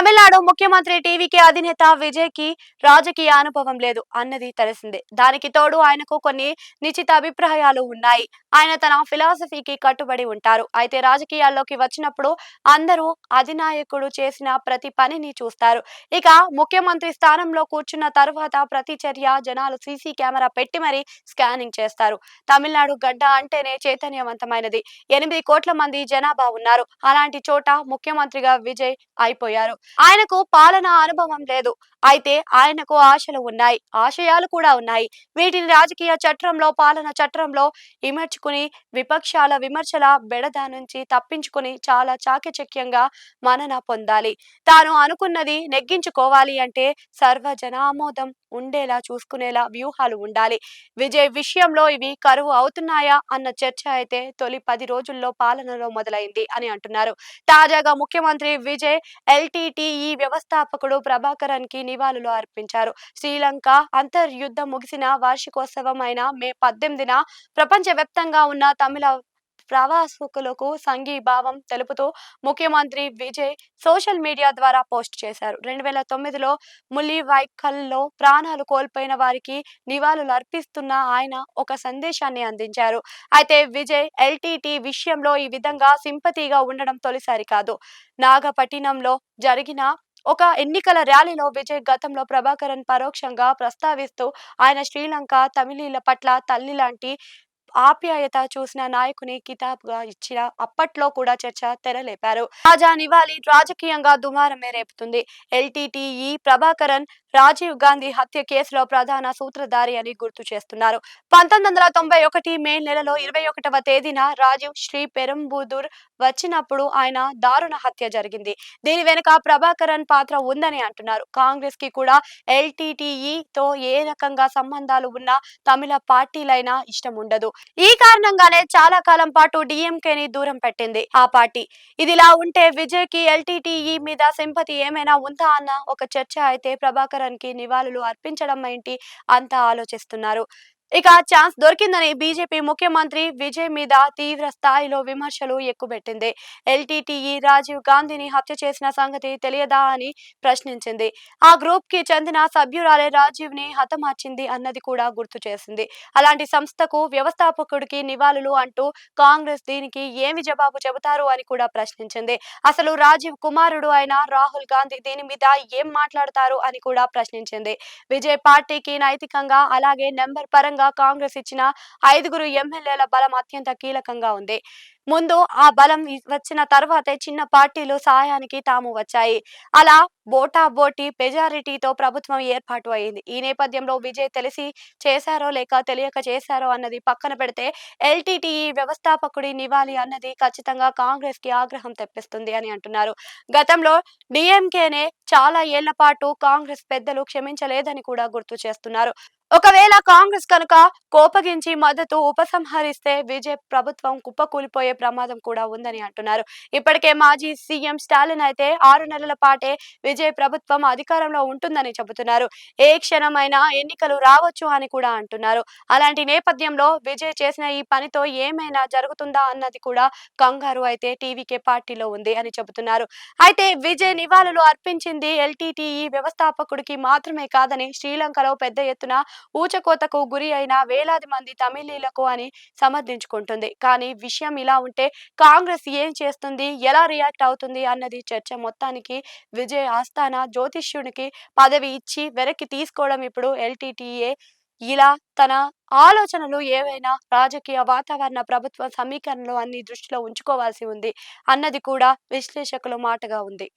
తమిళనాడు ముఖ్యమంత్రి టీవీకే అధినేత విజయ్ కి రాజకీయ అనుభవం లేదు అన్నది తెలిసిందే. దానికి తోడు ఆయనకు కొన్ని నిశ్చిత అభిప్రాయాలు ఉన్నాయి. ఆయన తన ఫిలాసఫీకి కట్టుబడి ఉంటారు. అయితే రాజకీయాల్లోకి వచ్చినప్పుడు అందరూ అధినాయకుడు చేసిన ప్రతి పనిని చూస్తారు. ఇక ముఖ్యమంత్రి స్థానంలో కూర్చున్న తర్వాత ప్రతి చర్య జనాలు సీసీ కెమెరా పెట్టి మరీ స్కానింగ్ చేస్తారు. తమిళనాడు గడ్డ అంటేనే చైతన్యవంతమైనది. 8 కోట్ల మంది జనాభా ఉన్నారు. అలాంటి చోట ముఖ్యమంత్రిగా విజయ్ అయిపోయారు. ఆయనకు పాలనా అనుభవం లేదు. అయితే ఆయనకు ఆశలు ఉన్నాయి, ఆశయాలు కూడా ఉన్నాయి. వీటిని రాజకీయ చట్రంలో, పాలన చట్రంలో ఇమర్చుకుని విపక్షాల విమర్శల బెడద నుంచి తప్పించుకుని చాలా చాకచక్యంగా మనన పొందాలి. తాను అనుకున్నది నెగ్గించుకోవాలి అంటే సర్వజనామోదం ఉండేలా చూసుకునేలా వ్యూహాలు ఉండాలి. విజయ్ విషయంలో ఇవి కరువు అవుతున్నాయా అన్న చర్చ అయితే తొలి 10 రోజుల్లో పాలనలో మొదలైంది అని అంటున్నారు. తాజాగా ముఖ్యమంత్రి విజయ్ ఎల్టీటీఈ వ్యవస్థాపకుడు ప్రభాకరన్ కి నివాళులు అర్పించారు. శ్రీలంక అంతర్యుద్ధం ముగిసిన వార్షికోత్సవం అయిన మే 18న ప్రపంచవ్యాప్తంగా ఉన్న తమిళ ప్రవాసుకులకు సంఘీభావం తెలుపుతూ ముఖ్యమంత్రి విజయ్ సోషల్ మీడియా ద్వారా పోస్ట్ చేశారు. 2009లో ముల్లివాయ్కల్లో ప్రాణాలు కోల్పోయిన వారికి నివాళులు అర్పిస్తున్న ఆయన ఒక సందేశాన్ని అందించారు. అయితే విజయ్ ఎల్టీటీ విషయంలో ఈ విధంగా సింపతిగా ఉండడం తొలిసారి కాదు. నాగపట్టినంలో జరిగిన ఒక ఎన్నికల ర్యాలీలో విజయ్ గతంలో ప్రభాకరన్ పరోక్షంగా ప్రస్తావిస్తూ ఆయన శ్రీలంక తమిళీల పట్ల తల్లి లాంటి ఆప్యాయత చూసిన నాయకుని కితాబ్గా ఇచ్చిన అప్పట్లో కూడా చర్చ తెరలేపారు. తాజా నివాళి రాజకీయంగా దుమారమే రేపుతుంది. ఎల్టీటీఈ ప్రభాకరన్ రాజీవ్ గాంధీ హత్య కేసులో ప్రధాన సూత్రధారి అని గుర్తు చేస్తున్నారు. 1991 మే నెలలో 21వ తేదీన రాజీవ్ శ్రీ పెరంబుదూర్ వచ్చినప్పుడు ఆయన దారుణ హత్య జరిగింది. దీని వెనుక ప్రభాకరన్ పాత్ర ఉందని అంటున్నారు. కాంగ్రెస్ కి కూడా ఎల్టీటీఈతో ఏ రకంగా సంబంధాలు ఉన్నా తమిళ పార్టీలైనా ఇష్టం ఉండదు. ఈ కారణంగానే చాలా కాలం పాటు డిఎంకేని దూరం పెట్టింది ఆ పార్టీ. ఇదిలా ఉంటే విజయ్ కి ఎల్టీటీఈ మీద సింపతి ఏమైనా ఉందా అన్న ఒక చర్చ అయితే ప్రభాకరన్ కి నివాళులు అర్పించడం ఏంటి అంత ఆలోచిస్తున్నారు. ఇక ఛాన్స్ దొరికిందని బీజేపీ ముఖ్యమంత్రి విజయ్ మీద తీవ్ర స్థాయిలో విమర్శలు ఎక్కుపెట్టింది. ఎల్టీటీఈ రాజీవ్ గాంధీని హత్య చేసిన సంగతి తెలియదా అని ప్రశ్నించింది. ఆ గ్రూప్ కి చెందిన సభ్యురాలే రాజీవ్ ని హతమార్చింది అన్నది కూడా గుర్తు చేసింది. అలాంటి సంస్థకు వ్యవస్థాపకుడికి నివాళులు అంటూ కాంగ్రెస్ దీనికి ఏమి జవాబు చెబుతారు అని కూడా ప్రశ్నించింది. అసలు రాజీవ్ కుమారుడు అయిన రాహుల్ గాంధీ దీని మీద ఏం మాట్లాడతారు అని కూడా ప్రశ్నించింది. విజయ్ పార్టీకి నైతికంగా అలాగే నెంబర్ పరంగా కాంగ్రెస్ ఇచ్చిన 5 ఎమ్మెల్యేల బలం అత్యంత కీలకంగా ఉంది. ముందు ఆ బలం వచ్చిన తర్వాతే చిన్న పార్టీలు సాయానికి తాము వచ్చాయి. అలా బోటాబోటీ మెజారిటీతో ప్రభుత్వం ఏర్పాటు అయింది. ఈ నేపథ్యంలో విజయ్ తెలిసి చేశారో లేక తెలియక చేశారో అన్నది పక్కన పెడితే ఎల్టీటీఈ వ్యవస్థాపకుడి నివాళి అన్నది ఖచ్చితంగా కాంగ్రెస్ కి ఆగ్రహం తెప్పిస్తుంది అని అంటున్నారు. గతంలో డిఎంకేనే చాలా ఏళ్ల పాటు కాంగ్రెస్ పెద్దలు క్షమించలేదని కూడా గుర్తు చేస్తున్నారు. ఒకవేళ కాంగ్రెస్ కనుక కోపగించి మద్దతు ఉపసంహరిస్తే విజయ్ ప్రభుత్వం కుప్పకూలిపోయే ప్రమాదం కూడా ఉందని అంటున్నారు. ఇప్పటికే మాజీ సీఎం స్టాలిన్ అయితే 6 నెలల పాటే విజయ్ ప్రభుత్వం అధికారంలో ఉంటుందని చెబుతున్నారు. ఏ క్షణమైనా ఎన్నికలు రావచ్చు అని కూడా అంటున్నారు. అలాంటి నేపథ్యంలో విజయ్ చేసిన ఈ పనితో ఏమైనా జరుగుతుందా అన్నది కూడా కంగారు అయితే టీవీకే పార్టీలో ఉంది అని చెబుతున్నారు. అయితే విజయ్ నివాళులు అర్పించింది ఎల్టీటీఈ వ్యవస్థాపకుడికి మాత్రమే కాదని శ్రీలంకలో పెద్ద ఎత్తున ఊచకోతకు గురి అయిన వేలాది మంది తమిళీలకు అని సమర్థించుకుంటుంది. కానీ విషయం ఇలా ఉంటే కాంగ్రెస్ ఏం చేస్తుంది, ఎలా రియాక్ట్ అవుతుంది అన్నది చర్చ. మొత్తానికి విజయ్ ఆస్థాన జ్యోతిష్యునికి పదవి ఇచ్చి వెనక్కి తీసుకోవడం ఇప్పుడు ఎల్టీటీఏ ఇలా తన ఆలోచనలు ఏవైనా రాజకీయ వాతావరణ ప్రభుత్వ సమీకరణలో అన్ని దృష్టిలో ఉంచుకోవాల్సి ఉంది అన్నది కూడా విశ్లేషకుల మాటగా ఉంది.